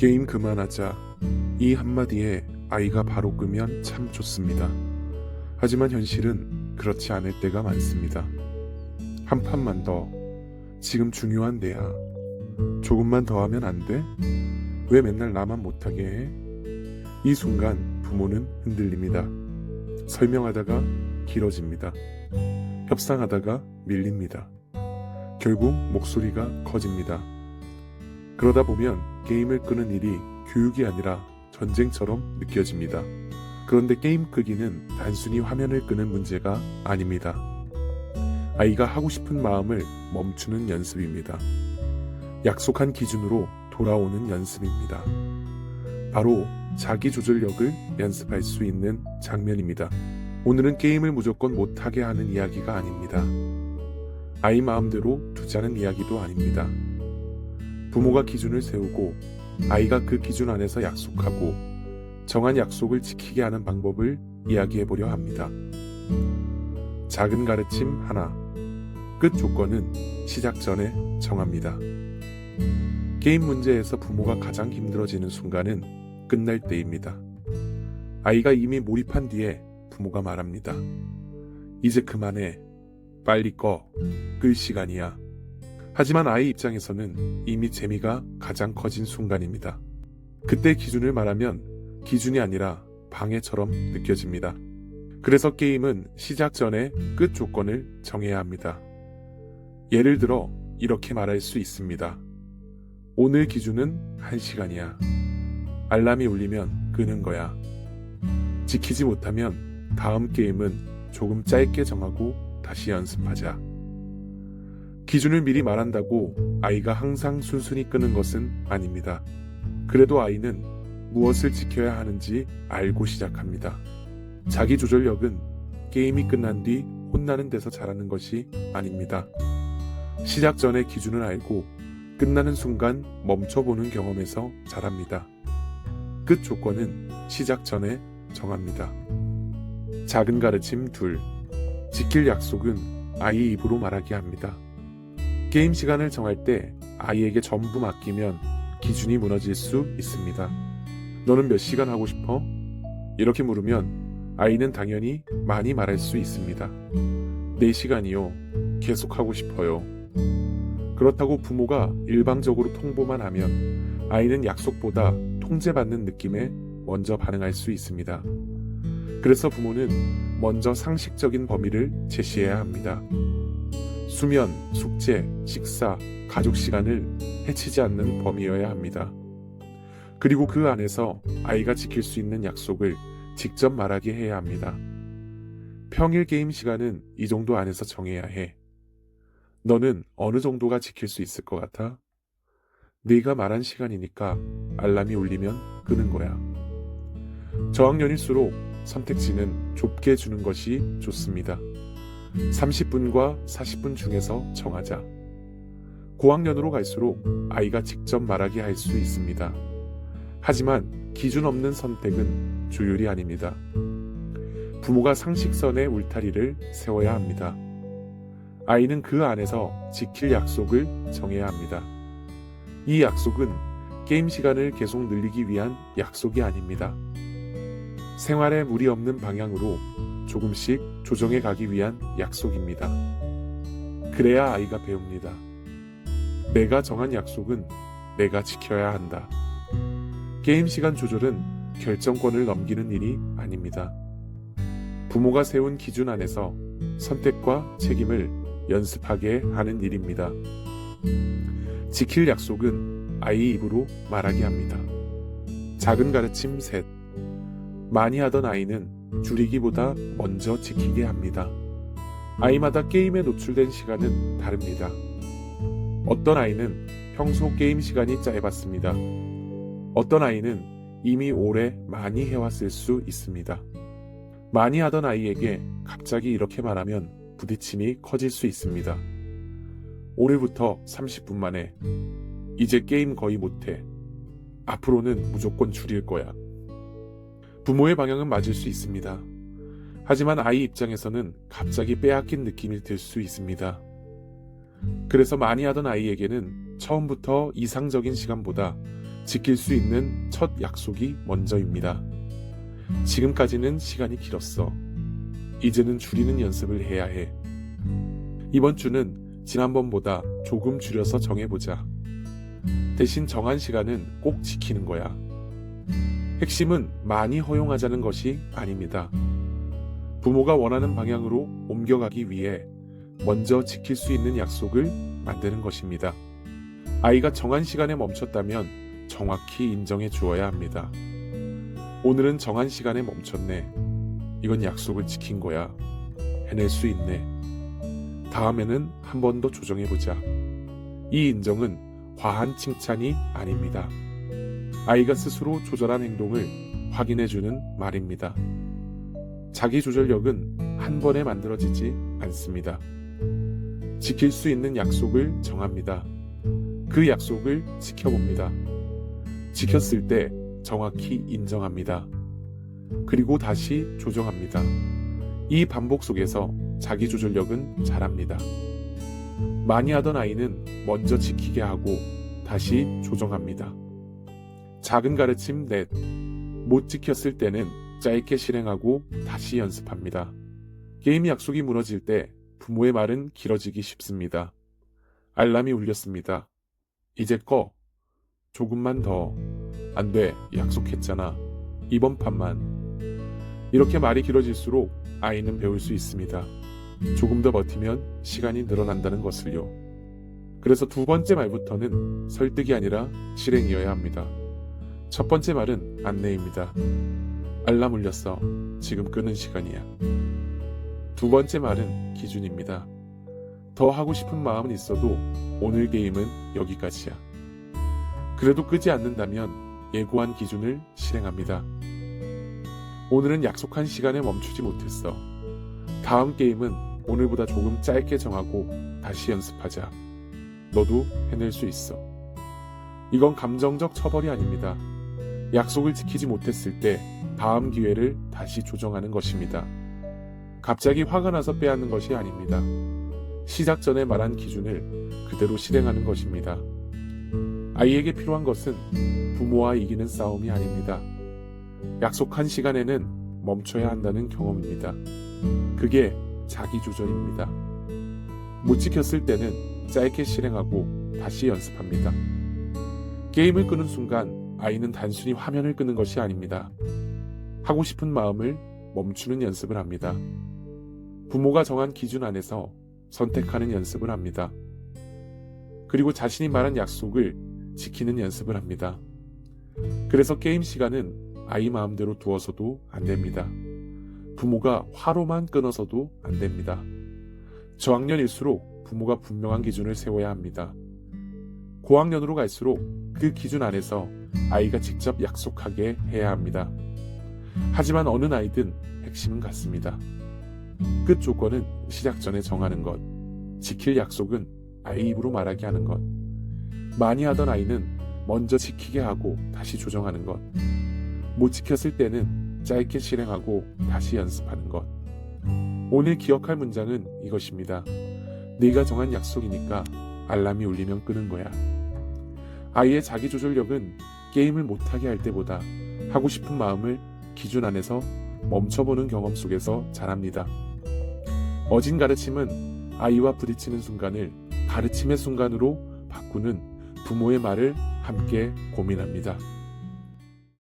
게임 그만하자. 이 한마디에 아이가 바로 끄면 참 좋습니다. 하지만 현실은 그렇지 않을 때가 많습니다. 한 판만 더. 지금 중요한 데야. 조금만 더 하면 안 돼? 왜 맨날 나만 못하게 해? 이 순간 부모는 흔들립니다. 설명하다가 길어집니다. 협상하다가 밀립니다. 결국 목소리가 커집니다. 그러다 보면 게임을 끄는 일이 교육이 아니라 전쟁처럼 느껴집니다. 그런데 게임 끄기는 단순히 화면을 끄는 문제가 아닙니다. 아이가 하고 싶은 마음을 멈추는 연습입니다. 약속한 기준으로 돌아오는 연습입니다. 바로 자기조절력을 연습할 수 있는 장면입니다. 오늘은 게임을 무조건 못하게 하는 이야기가 아닙니다. 아이 마음대로 두자는 이야기도 아닙니다. 부모가 기준을 세우고 아이가 그 기준 안에서 약속하고 정한 약속을 지키게 하는 방법을 이야기해보려 합니다. 작은 가르침 하나. 끝 조건은 시작 전에 정합니다. 게임 문제에서 부모가 가장 힘들어지는 순간은 끝날 때입니다. 아이가 이미 몰입한 뒤에 부모가 말합니다. 이제 그만해. 빨리 꺼. 끌 시간이야. 하지만 아이 입장에서는 이미 재미가 가장 커진 순간입니다. 그때 기준을 말하면 기준이 아니라 방해처럼 느껴집니다. 그래서 게임은 시작 전에 끝 조건을 정해야 합니다. 예를 들어 이렇게 말할 수 있습니다. 오늘 기준은 1시간이야. 알람이 울리면 끄는 거야. 지키지 못하면 다음 게임은 조금 짧게 정하고 다시 연습하자. 기준을 미리 말한다고 아이가 항상 순순히 끄는 것은 아닙니다. 그래도 아이는 무엇을 지켜야 하는지 알고 시작합니다. 자기조절력은 게임이 끝난 뒤 혼나는 데서 자라는 것이 아닙니다. 시작 전에 기준을 알고 끝나는 순간 멈춰보는 경험에서 자랍니다. 끝 조건은 시작 전에 정합니다. 작은 가르침 2. 지킬 약속은 아이 입으로 말하게 합니다. 게임 시간을 정할 때 아이에게 전부 맡기면 기준이 무너질 수 있습니다. 너는 몇 시간 하고 싶어? 이렇게 물으면 아이는 당연히 많이 말할 수 있습니다. 4시간이요. 계속 하고 싶어요. 그렇다고 부모가 일방적으로 통보만 하면 아이는 약속보다 통제받는 느낌에 먼저 반응할 수 있습니다. 그래서 부모는 먼저 상식적인 범위를 제시해야 합니다. 수면, 숙제, 식사, 가족 시간을 해치지 않는 범위여야 합니다. 그리고 그 안에서 아이가 지킬 수 있는 약속을 직접 말하게 해야 합니다. 평일 게임 시간은 이 정도 안에서 정해야 해. 너는 어느 정도가 지킬 수 있을 것 같아? 네가 말한 시간이니까 알람이 울리면 끄는 거야. 저학년일수록 선택지는 좁게 주는 것이 좋습니다. 30분과 40분 중에서 정하자. 고학년으로 갈수록 아이가 직접 말하게 할 수 있습니다. 하지만 기준 없는 선택은 조율이 아닙니다. 부모가 상식선의 울타리를 세워야 합니다. 아이는 그 안에서 지킬 약속을 정해야 합니다. 이 약속은 게임 시간을 계속 늘리기 위한 약속이 아닙니다. 생활에 무리 없는 방향으로 조금씩 조정해 가기 위한 약속입니다. 그래야 아이가 배웁니다. 내가 정한 약속은 내가 지켜야 한다. 게임 시간 조절은 결정권을 넘기는 일이 아닙니다. 부모가 세운 기준 안에서 선택과 책임을 연습하게 하는 일입니다. 지킬 약속은 아이 입으로 말하게 합니다. 작은 가르침 3. 많이 하던 아이는 줄이기보다 먼저 지키게 합니다. 아이마다 게임에 노출된 시간은 다릅니다. 어떤 아이는 평소 게임 시간이 짧았습니다. 어떤 아이는 이미 오래 많이 해왔을 수 있습니다. 많이 하던 아이에게 갑자기 이렇게 말하면 부딪힘이 커질 수 있습니다. 올해부터 30분 만에 이제 게임 거의 못해. 앞으로는 무조건 줄일 거야. 부모의 방향은 맞을 수 있습니다. 하지만 아이 입장에서는 갑자기 빼앗긴 느낌이 들 수 있습니다. 그래서 많이 하던 아이에게는 처음부터 이상적인 시간보다 지킬 수 있는 첫 약속이 먼저입니다. 지금까지는 시간이 길었어. 이제는 줄이는 연습을 해야 해. 이번 주는 지난번보다 조금 줄여서 정해보자. 대신 정한 시간은 꼭 지키는 거야. 핵심은 많이 허용하자는 것이 아닙니다. 부모가 원하는 방향으로 옮겨가기 위해 먼저 지킬 수 있는 약속을 만드는 것입니다. 아이가 정한 시간에 멈췄다면 정확히 인정해 주어야 합니다. 오늘은 정한 시간에 멈췄네. 이건 약속을 지킨 거야. 해낼 수 있네. 다음에는 한 번 더 조정해보자. 이 인정은 과한 칭찬이 아닙니다. 아이가 스스로 조절한 행동을 확인해주는 말입니다. 자기 조절력은 한 번에 만들어지지 않습니다. 지킬 수 있는 약속을 정합니다. 그 약속을 지켜봅니다. 지켰을 때 정확히 인정합니다. 그리고 다시 조정합니다. 이 반복 속에서 자기 조절력은 자랍니다. 많이 하던 아이는 먼저 지키게 하고 다시 조정합니다. 작은 가르침 넷. 못 지켰을 때는 짧게 실행하고 다시 연습합니다. 게임 약속이 무너질 때 부모의 말은 길어지기 쉽습니다. 알람이 울렸습니다. 이제 꺼. 조금만 더. 안 돼. 약속했잖아. 이번 판만. 이렇게 말이 길어질수록 아이는 배울 수 있습니다. 조금 더 버티면 시간이 늘어난다는 것을요. 그래서 두 번째 말부터는 설득이 아니라 실행이어야 합니다. 첫 번째 말은 안내입니다. 알람 울렸어. 지금 끄는 시간이야. 두 번째 말은 기준입니다. 더 하고 싶은 마음은 있어도 오늘 게임은 여기까지야. 그래도 끄지 않는다면 예고한 기준을 실행합니다. 오늘은 약속한 시간에 멈추지 못했어. 다음 게임은 오늘보다 조금 짧게 정하고 다시 연습하자. 너도 해낼 수 있어. 이건 감정적 처벌이 아닙니다. 약속을 지키지 못했을 때 다음 기회를 다시 조정하는 것입니다. 갑자기 화가 나서 빼앗는 것이 아닙니다. 시작 전에 말한 기준을 그대로 실행하는 것입니다. 아이에게 필요한 것은 부모와 이기는 싸움이 아닙니다. 약속한 시간에는 멈춰야 한다는 경험입니다. 그게 자기 조절입니다. 못 지켰을 때는 짧게 실행하고 다시 연습합니다. 게임을 끄는 순간 아이는 단순히 화면을 끄는 것이 아닙니다. 하고 싶은 마음을 멈추는 연습을 합니다. 부모가 정한 기준 안에서 선택하는 연습을 합니다. 그리고 자신이 말한 약속을 지키는 연습을 합니다. 그래서 게임 시간은 아이 마음대로 두어서도 안 됩니다. 부모가 화로만 끊어서도 안 됩니다. 저학년일수록 부모가 분명한 기준을 세워야 합니다. 고학년으로 갈수록 그 기준 안에서 아이가 직접 약속하게 해야 합니다. 하지만 어느 나이든 핵심은 같습니다. 끝 조건은 시작 전에 정하는 것, 지킬 약속은 아이 입으로 말하게 하는 것, 많이 하던 아이는 먼저 지키게 하고 다시 조정하는 것, 못 지켰을 때는 짧게 실행하고 다시 연습하는 것. 오늘 기억할 문장은 이것입니다. 네가 정한 약속이니까 알람이 울리면 끄는 거야. 아이의 자기조절력은 게임을 못하게 할 때보다 하고 싶은 마음을 기준 안에서 멈춰보는 경험 속에서 자랍니다. 어진 가르침은 아이와 부딪히는 순간을 가르침의 순간으로 바꾸는 부모의 말을 함께 고민합니다.